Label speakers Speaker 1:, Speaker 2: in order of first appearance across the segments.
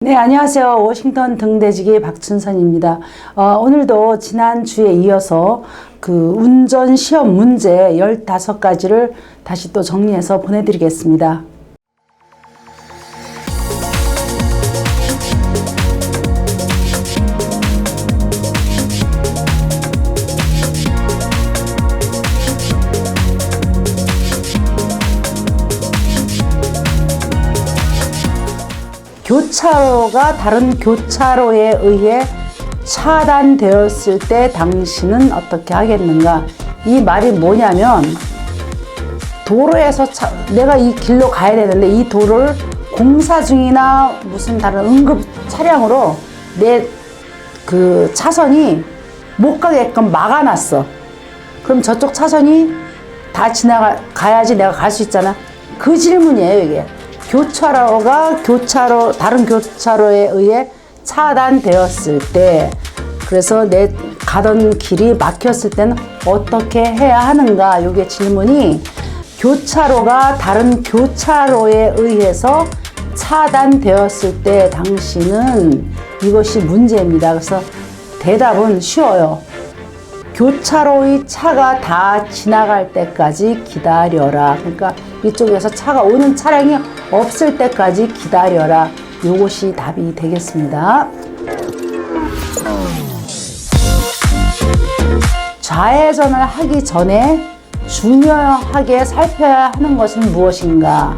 Speaker 1: 네, 안녕하세요. 워싱턴 등대지기 박춘선입니다. 오늘도 지난주에 이어서 그 운전 시험 문제 15가지를 다시 또 정리해서 보내드리겠습니다. 교차로가 다른 교차로에 의해 차단되었을 때 당신은 어떻게 하겠는가? 이 말이 뭐냐면, 도로에서 내가 이 길로 가야 되는데 이 도로를 공사 중이나 무슨 다른 응급 차량으로 내 그 차선이 못 가게끔 막아놨어. 그럼 저쪽 차선이 다 가야지 내가 갈 수 있잖아. 그 질문이에요, 이게. 교차로가 다른 교차로에 의해 차단되었을 때, 그래서 내 가던 길이 막혔을 때는 어떻게 해야 하는가? 요게 질문이, 교차로가 다른 교차로에 의해서 차단되었을 때 당신은, 이것이 문제입니다. 그래서 대답은 쉬워요. 교차로의 차가 다 지나갈 때까지 기다려라. 그러니까 이쪽에서 차가 오는 차량이 없을 때까지 기다려라. 요것이 답이 되겠습니다. 좌회전을 하기 전에 중요하게 살펴야 하는 것은 무엇인가?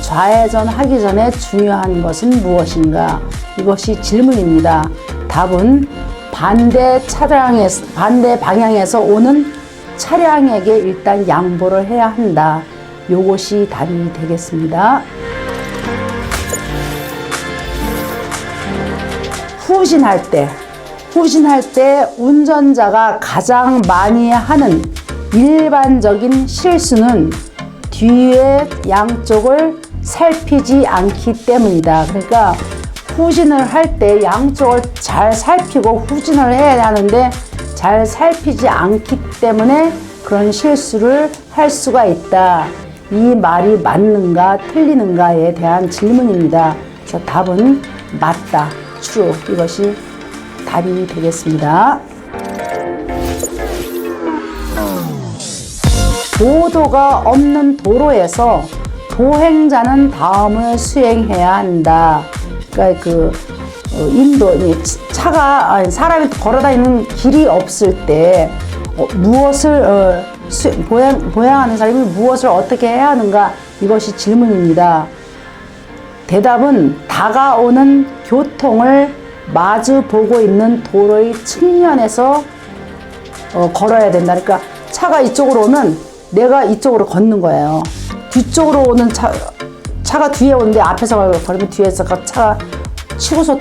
Speaker 1: 좌회전하기 전에 중요한 것은 무엇인가? 이것이 질문입니다. 답은 반대 방향에서 오는 차량에게 일단 양보를 해야 한다. 요것이 답이 되겠습니다. 후진할 때 운전자가 가장 많이 하는 일반적인 실수는 뒤에 양쪽을 살피지 않기 때문이다. 그러니까 후진을 할 때 양쪽을 잘 살피고 후진을 해야 하는데 잘 살피지 않기 때문에 그런 실수를 할 수가 있다. 이 말이 맞는가 틀리는가에 대한 질문입니다. 그래서 답은 맞다, true. 이것이 답이 되겠습니다. 보도가 없는 도로에서 보행자는 다음을 수행해야 한다. 그러니까 사람이 걸어다니는 길이 없을 때 무엇을 보행하는 사람이 무엇을 어떻게 해야 하는가? 이것이 질문입니다. 대답은 다가오는 교통을 마주 보고 있는 도로의 측면에서 걸어야 된다. 그러니까 차가 이쪽으로 오면 내가 이쪽으로 걷는 거예요. 뒤쪽으로 오는 차가 뒤에 오는데 앞에서 걸으면 뒤에서 차가 치고서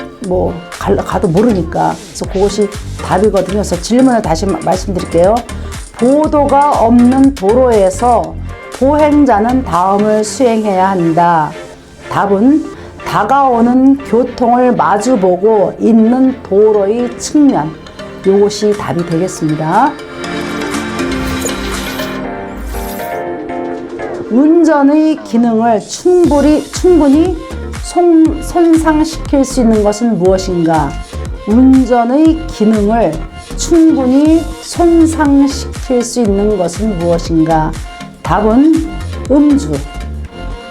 Speaker 1: 가도 모르니까. 그래서 그것이 답이거든요. 그래서 질문을 다시 말씀드릴게요. 보도가 없는 도로에서 보행자는 다음을 수행해야 한다. 답은 다가오는 교통을 마주보고 있는 도로의 측면. 이것이 답이 되겠습니다. 운전의 기능을 충분히 손상시킬 수 있는 것은 무엇인가? 운전의 기능을 충분히 손상시킬 수 있는 것은 무엇인가? 답은 음주,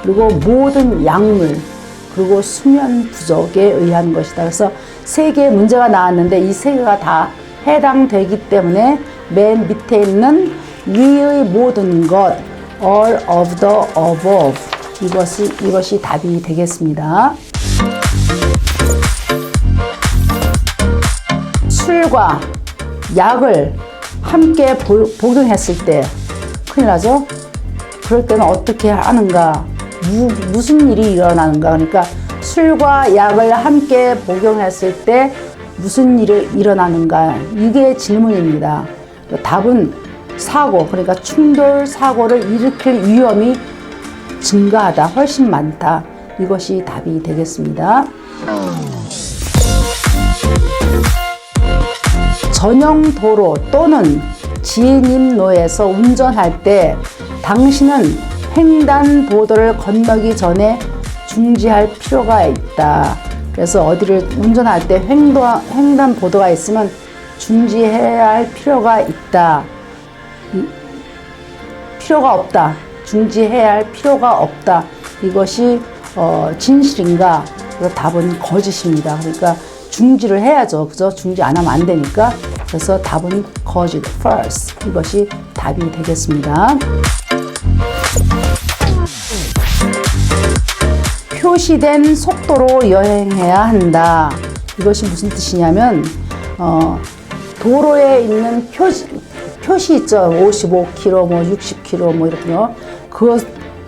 Speaker 1: 그리고 모든 약물, 그리고 수면 부족에 의한 것이다. 그래서 3개의 문제가 나왔는데 이 3개가 다 해당되기 때문에 맨 밑에 있는 위의 모든 것, all of the above, 이것이 답이 되겠습니다. 술과 약을 함께 복용했을 때 큰일 나죠? 그럴 때는 어떻게 하는가? 무슨 일이 일어나는가? 그러니까 술과 약을 함께 복용했을 때 무슨 일이 일어나는가? 이게 질문입니다. 답은 사고, 그러니까 충돌 사고를 일으킬 위험이 증가하다, 훨씬 많다. 이것이 답이 되겠습니다. 전용 도로 또는 진입로에서 운전할 때 당신은 횡단보도를 건너기 전에 중지할 필요가 있다. 그래서 어디를 운전할 때 횡단보도가 있으면 중지해야 할 필요가 있다. 필요가 없다. 중지해야 할 필요가 없다. 이것이 진실인가? 그래서 답은 거짓입니다. 그러니까 중지를 해야죠. 그죠? 중지 안 하면 안 되니까. 그래서 답은 거짓, false. 이것이 답이 되겠습니다. 표시된 속도로 여행해야 한다. 이것이 무슨 뜻이냐면 도로에 있는 표시 있죠. 55km, 뭐 60km, 뭐 이렇게요.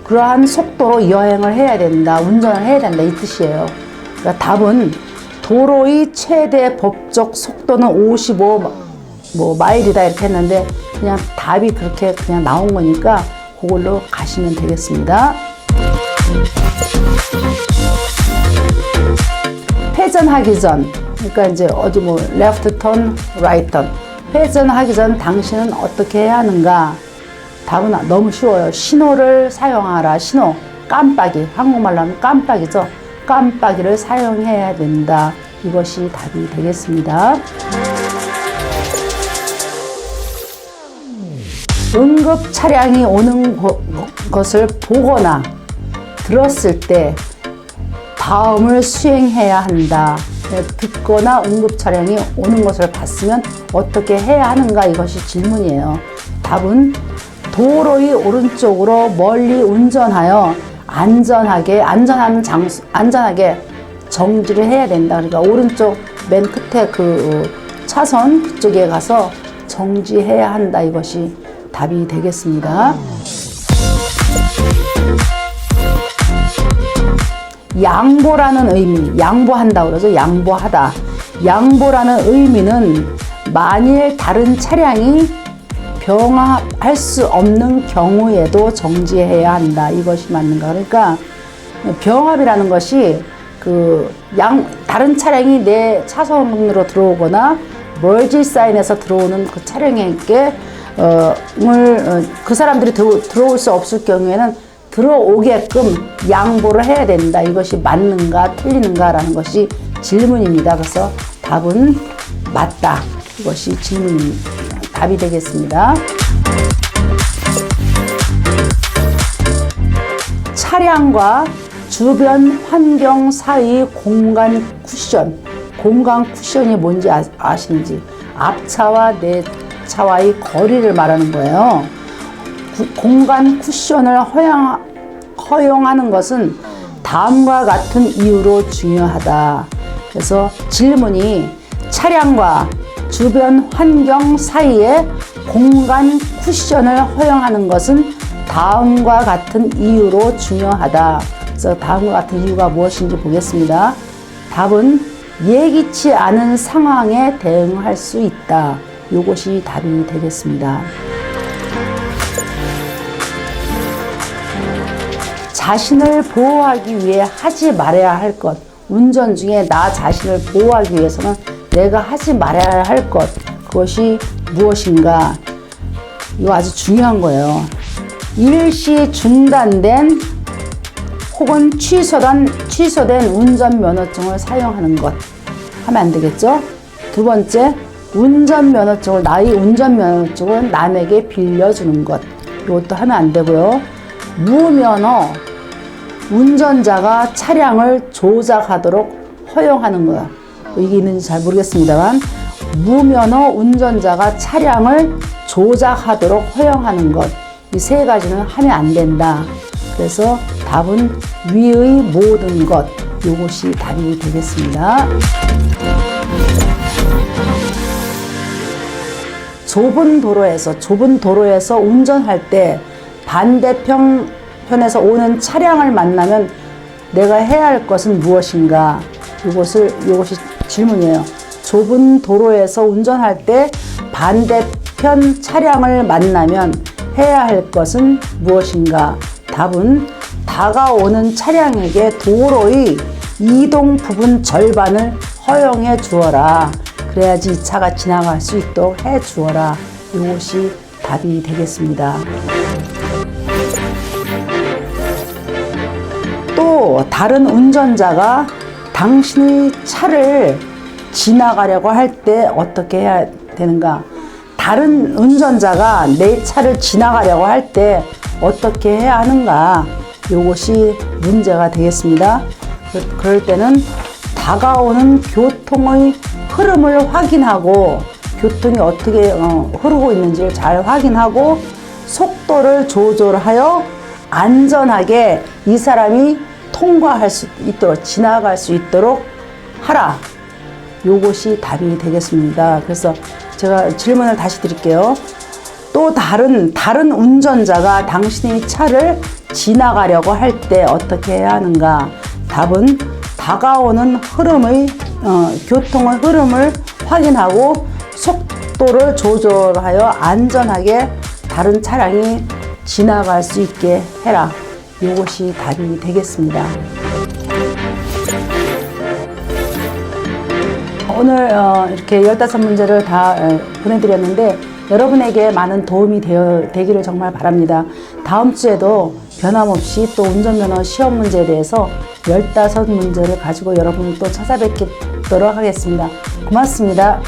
Speaker 1: 그러한 속도로 여행을 해야 된다. 운전을 해야 된다. 이 뜻이에요. 그러니까 답은 도로의 최대 법적 속도는 55 마일이다 이렇게 했는데 그냥 답이 그렇게 그냥 나온 거니까 그걸로 가시면 되겠습니다. 회전하기 전, 그러니까 이제 어디 뭐 left turn, right turn. 회전하기 전 당신은 어떻게 해야 하는가? 답은 너무 쉬워요. 신호를 사용하라. 신호, 깜빡이. 한국말로 하면 깜빡이죠. 깜빡이를 사용해야 된다. 이것이 답이 되겠습니다. 응급 차량이 오는 것을 보거나 들었을 때 다음을 수행해야 한다. 듣거나 응급 차량이 오는 것을 봤으면 어떻게 해야 하는가? 이것이 질문이에요. 답은 도로의 오른쪽으로 멀리 운전하여 안전하게 정지를 해야 된다. 그러니까 오른쪽 맨 끝에 그 차선 그쪽에 가서 정지해야 한다. 이것이 답이 되겠습니다. 양보라는 의미, 양보한다 그러죠. 양보하다. 양보라는 의미는 만일 다른 차량이 병합할 수 없는 경우에도 정지해야 한다. 이것이 맞는가? 그러니까 병합이라는 것이 다른 차량이 내 차선으로 들어오거나 멀지 사인에서 들어오는 그 차량에게 그 사람들이 들어올 수 없을 경우에는 들어오게끔 양보를 해야 된다. 이것이 맞는가 틀리는가라는 것이 질문입니다. 그래서 답은 맞다. 이것이 답이 되겠습니다. 차량과 주변 환경 사이 공간 쿠션이 뭔지 아시는지, 앞차와 내 차와의 거리를 말하는 거예요. 공간 쿠션을 허용하는 것은 다음과 같은 이유로 중요하다. 그래서 질문이 차량과 주변 환경 사이에 공간 쿠션을 허용하는 것은 다음과 같은 이유로 중요하다. 그래서 다음과 같은 이유가 무엇인지 보겠습니다. 답은 예기치 않은 상황에 대응할 수 있다. 이것이 답이 되겠습니다. 자신을 보호하기 위해 하지 말아야 할 것. 운전 중에 나 자신을 보호하기 위해서는 내가 하지 말아야 할 것. 그것이 무엇인가? 이거 아주 중요한 거예요. 일시 중단된 혹은 취소된 운전면허증을 사용하는 것. 하면 안 되겠죠? 두 번째, 나의 운전면허증을 남에게 빌려주는 것. 이것도 하면 안 되고요. 무면허 운전자가 차량을 조작하도록 허용하는 거야. 이게 있는지 잘 모르겠습니다만, 무면허 운전자가 차량을 조작하도록 허용하는 것. 이 세 가지는 하면 안 된다. 그래서 답은 위의 모든 것. 이것이 답이 되겠습니다. 좁은 도로에서 운전할 때 반대편에서 오는 차량을 만나면 내가 해야 할 것은 무엇인가? 이것이 질문이에요. 좁은 도로에서 운전할 때 반대편 차량을 만나면 해야 할 것은 무엇인가? 답은 다가오는 차량에게 도로의 이동 부분 절반을 허용해 주어라. 그래야지 이 차가 지나갈 수 있도록 해 주어라. 이것이 답이 되겠습니다. 또 다른 운전자가 당신이 차를 지나가려고 할 때 어떻게 해야 되는가? 다른 운전자가 내 차를 지나가려고 할 때 어떻게 해야 하는가? 이것이 문제가 되겠습니다. 그럴 때는 다가오는 교통의 흐름을 확인하고 교통이 어떻게 흐르고 있는지를 잘 확인하고 속도를 조절하여 안전하게 이 사람이 통과할 수 있도록 지나갈 수 있도록 하라. 요것이 답이 되겠습니다. 그래서 제가 질문을 다시 드릴게요. 또 다른 운전자가 당신의 차를 지나가려고 할 때 어떻게 해야 하는가? 답은 다가오는 교통의 흐름을 확인하고 속도를 조절하여 안전하게 다른 차량이 지나갈 수 있게 해라. 이것이 답이 되겠습니다. 오늘 이렇게 15문제를 다 보내드렸는데 여러분에게 많은 도움이 되기를 정말 바랍니다. 다음 주에도 변함없이 또 운전면허 시험 문제에 대해서 15문제를 가지고 여러분을 또 찾아뵙도록 하겠습니다. 고맙습니다.